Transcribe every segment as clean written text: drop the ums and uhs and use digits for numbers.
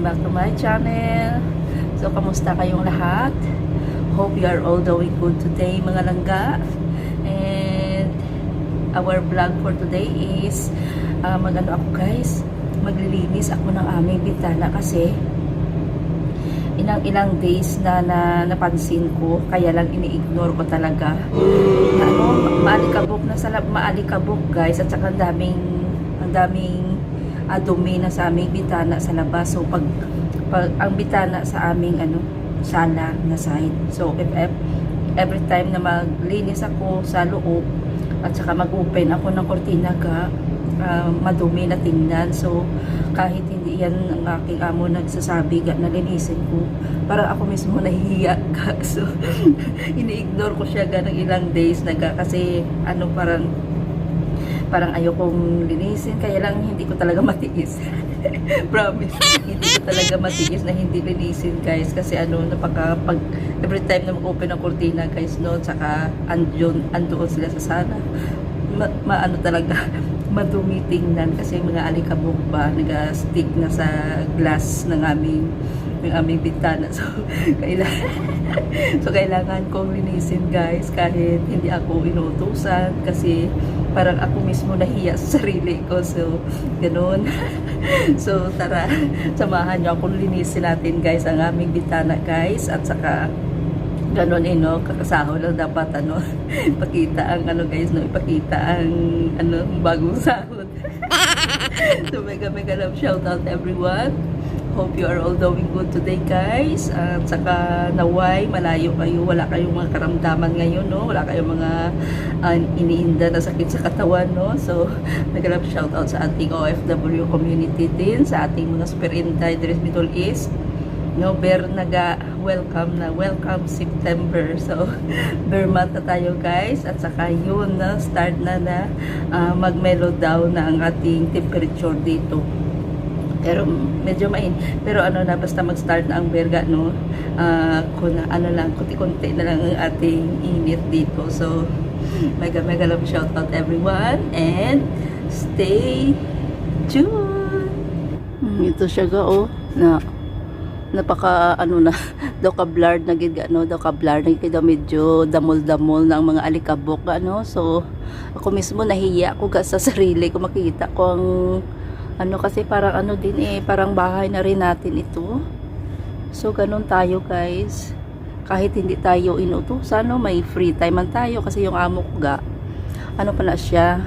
Welcome back to my channel. So, kamusta kayong lahat? Hope you are all doing good today, mga langga. And our vlog for today is magano ako guys, maglilinis ako ng aming bintana kasi ilang days na napansin ko, kaya lang ini-ignore ko talaga. Maalikabok na maalikabok guys, at saka ang daming dumi na sa aming bitana sa labas. So pag ang bitana sa aming sala na side. So every time na maglinis ako sa loob at saka mag-open ako ng kortina madumi na tingnan. So kahit hindi yan ang aking amo nagsasabi na linisin ko, parang ako mismo nahihiya ka. So ini-ignore ko siya ng ilang days kasi parang ayokong linisin, kaya lang hindi ko talaga matiis. Promise, hindi ko talaga matiis na hindi linisin guys, kasi pag every time na mag-open ang kurtina guys, no, saka andoon sila sa sana, talaga madumi tingnan kasi mga alikabok ba nag-stick na sa glass ng aming bintana. So kailangan kong linisin guys, kahit hindi ako inuutusan, kasi parang ako mismo nahiya sa sarili ko. So ganoon. So tara, samahan niyo ako, linisin natin guys ang aming bintana guys, at saka ganon kakasaho lang dapat ipakita ang guys, no, ipakita ang bagong sahod. So mega love shout out everyone. Hope you are all doing good today guys. At saka naway malayo kayo, wala kayong mga karamdaman ngayon, no, wala kayong mga iniinda na sakit sa katawan, no. So mega love shout out sa ating OFW community din, sa ating mga super inday diri sa Middle East, no. Welcome September. So bear month na tayo guys, at saka yun na start na mag-mellow down na ang ating temperature dito. Pero medyo pero basta mag-start na ang berga, no, kunti-kunti na lang ang ating init dito. So mega love shout out everyone, and stay tuned. Ito siya napaka daw ka-blurred na gid medyo damol-damol ng mga alikabok so ako mismo nahiya ko sa sarili ko, makita ko ang kasi parang parang bahay na rin natin ito. So ganun tayo guys, kahit hindi tayo inutusan, no, may free time man tayo kasi yung amo ko pala siya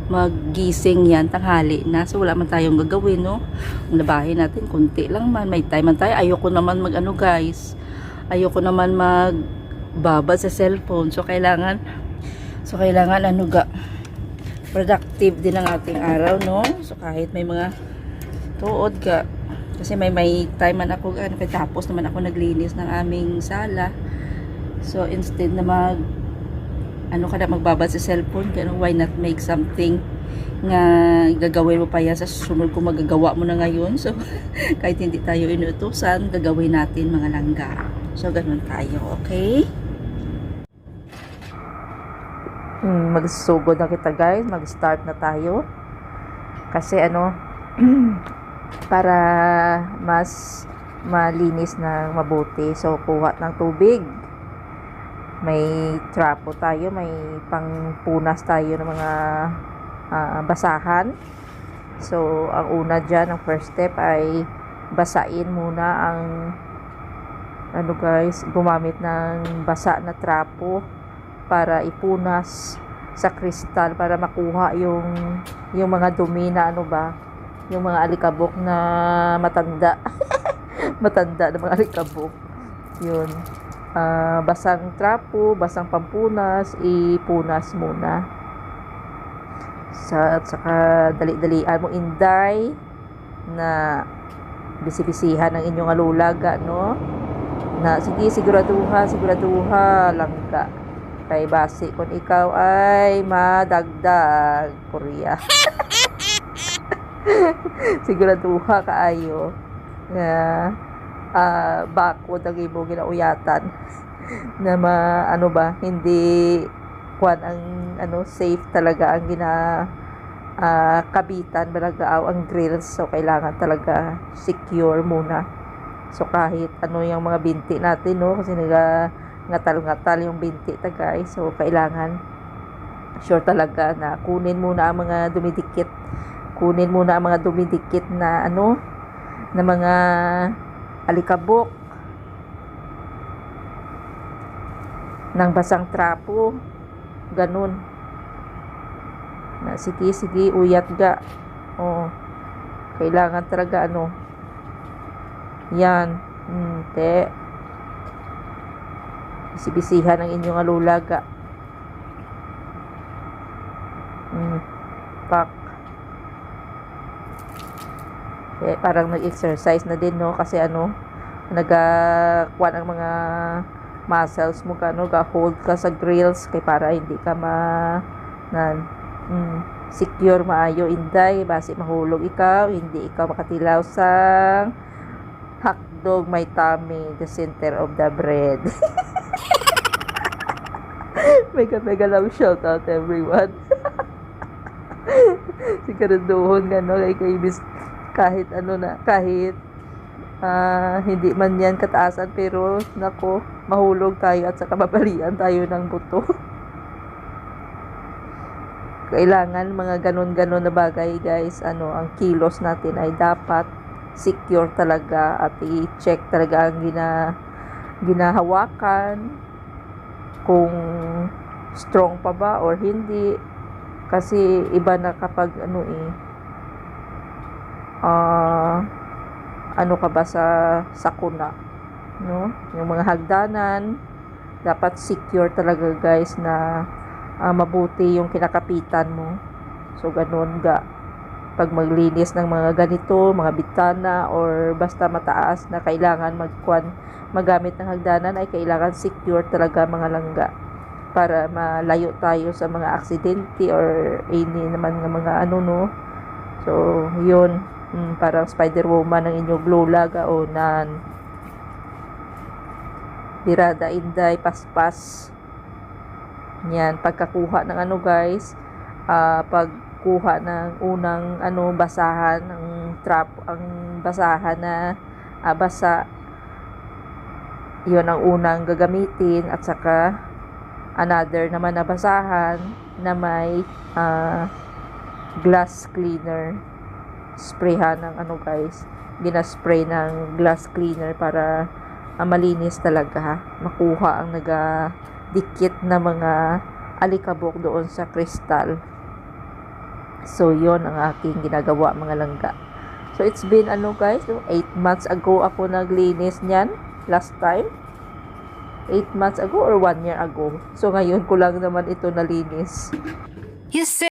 maggising yan tanghali na, so wala man tayong gagawin, no. Ang labahin natin kunti lang man, may time man tayo. Ayoko naman guys, ayoko naman magbabad sa cellphone. So kailangan productive din ang ating araw, no. So kahit may mga tuod kasi may time man ako tapos naman ako naglinis ng aming sala. So instead na magbabad sa cellphone, why not make something nga gagawin mo pa yan sa susunod kung magagawa mo na ngayon. So kahit hindi tayo inutusan, gagawin natin mga langga. So ganun tayo, okay? Magsugod na kita guys, mag-start na tayo kasi para mas malinis na mabuti. So kuha ng tubig, may trapo tayo, may pangpunas tayo ng mga basahan. So ang una dyan, ang first step ay basain muna ang guys, gumamit ng basa na trapo para ipunas sa kristal para makuha yung mga dumi na yung mga alikabok na matanda. Matanda na mga alikabok yun. Basang trapo, basang pampunas, ipunas muna. At saka dali-dalian mo inday na bisibisihan ng inyong alulaga, no, na sige siguraduha lang ka kay basi kung ikaw ay madagdag Korea. Siguraduha kaayo nga bako dagi mo ginauyatan na hindi kuan ang safe talaga ang kabitan balagaaw ang grills, so kailangan talaga secure muna. So kahit ano yung mga binti natin, no, kasi ngatal-ngatal yung binti ta guys, so kailangan sure talaga na kunin muna ang mga dumidikit na ano, na mga alikabok ng basang trapo, ganun. Na sige uyat ga. Kailangan talaga ano, yan, te bisibisihan ang inyong alulaga. Pak. Parang nag-exercise na din, no, kasi ano, nagakuan ang mga muscles mo ka, no, ga-hold ka sa grills kay para hindi ka secure maayo inday, basi mahulog ikaw, hindi ikaw makatilaw sa hotdog may tummy, the center of the bread. Mega love shout out everyone. Siguraduhon nga, no, kay kahit ano na, kahit hindi man yan kataasan, pero nako, mahulog tayo at saka mabalian tayo ng buto. Kailangan mga ganon na bagay guys, ano, ang kilos natin ay dapat secure talaga at i-check talaga ang ginahawakan kung strong pa ba or hindi, kasi iba na kapag ano ano ka ba sa sakuna, no, yung mga hagdanan dapat secure talaga guys, na mabuti yung kinakapitan mo. So ganun ga pag maglinis ng mga ganito, mga bitana or basta mataas na kailangan magamit ng hagdanan, ay kailangan secure talaga mga langga para malayo tayo sa mga aksidente or any naman ng mga ano, no. So yun, parang Spider-Woman ng inyong lola gaonan, dirada inday paspas. Yan, pagkakuha ng ano guys, pagkuha ng unang ano, basahan ng ang basahan na basa, yun ang unang gagamitin, at saka another naman na basahan na may glass cleaner, sprayhan ng ano guys, ginaspray ng glass cleaner para malinis talaga, makuha ang dikit na mga alikabok doon sa kristal. So yon ang aking ginagawa mga langga. So it's been ano guys, 8 months ago ako naglinis niyan last time. 8 months ago or 1 year ago. So ngayon ko lang naman ito nalinis. You say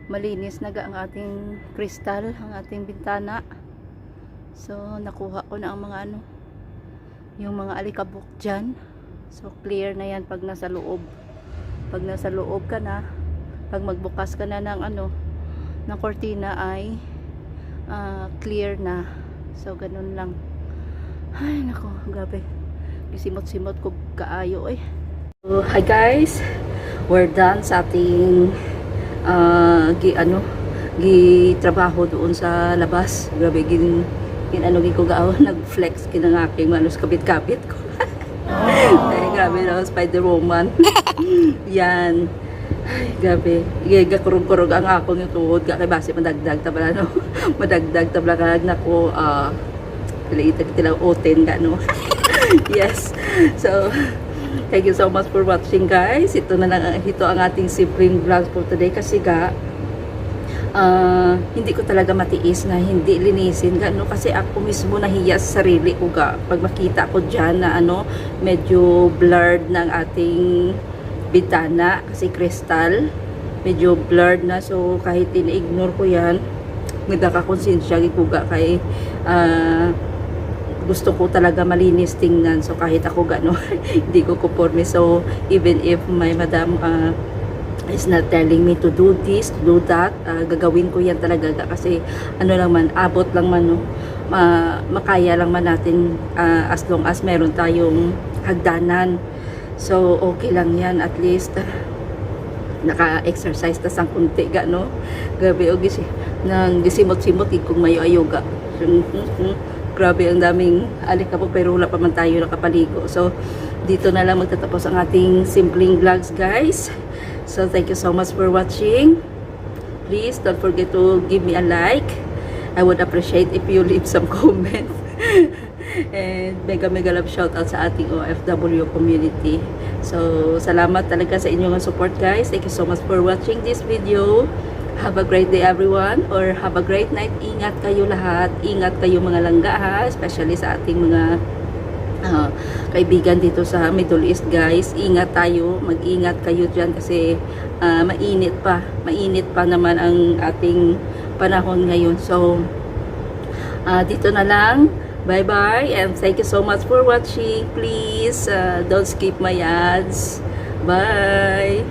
malinis na ang ating kristal, ang ating bintana. So nakuha ko na ang mga yung mga alikabok dyan. So clear na yan pag nasa loob. Pag nasa loob ka na, pag magbukas ka na ng ng kortina ay clear na. So ganun lang. Ay nako, grabe. Gisimot-simot ko kaayo eh. So, hi guys. We're done sa ating trabaho doon sa labas. Grabe ko gaaw nag-flex kinang aking kabit-kabit ko. Ay, grabe na Spider-Woman. Yan. Ay, grabe. Gakurog-kurog ang ako ng tuhod. Kaya base madagdag tabla no. Madagdag tabla kag nako tilang oten ka no. Yes. So, thank you so much for watching guys. Ito ang ating simpleng vlog for today kasi hindi ko talaga matiis na hindi linisin kasi ako mismo nahiya sa sarili ko pag makita ko dyan na medyo blurred ng ating bintana kasi kristal medyo blurred na, so kahit ina-ignore ko yan nagkakakonsensya ko kay gusto ko talaga malinis tingnan, so kahit ako hindi ko conforme. So even if my madam is not telling me to do this, to do that, gagawin ko yan talaga kasi lang man, abot lang man makaya lang man natin as long as meron tayong hagdanan. So okay lang yan, at least naka-exercise ta sang kunti grabe og nang gisimot-simot kung mayo ayoga. Grabe ang daming alikabok pero wala pa man tayo nakapaligo. So dito na lang magtatapos ang ating simpleng vlogs guys. So thank you so much for watching. Please don't forget to give me a like. I would appreciate if you leave some comments. And mega love shout out sa ating OFW community. So salamat talaga sa inyong support guys. Thank you so much for watching this video. Have a great day everyone, or have a great night. Ingat kayo lahat. Ingat kayo mga langga ha, especially sa ating mga kaibigan dito sa Middle East guys. Ingat tayo, mag-ingat kayo dyan kasi mainit pa naman ang ating panahon ngayon. So dito na lang, bye bye and thank you so much for watching. Please don't skip my ads. Bye.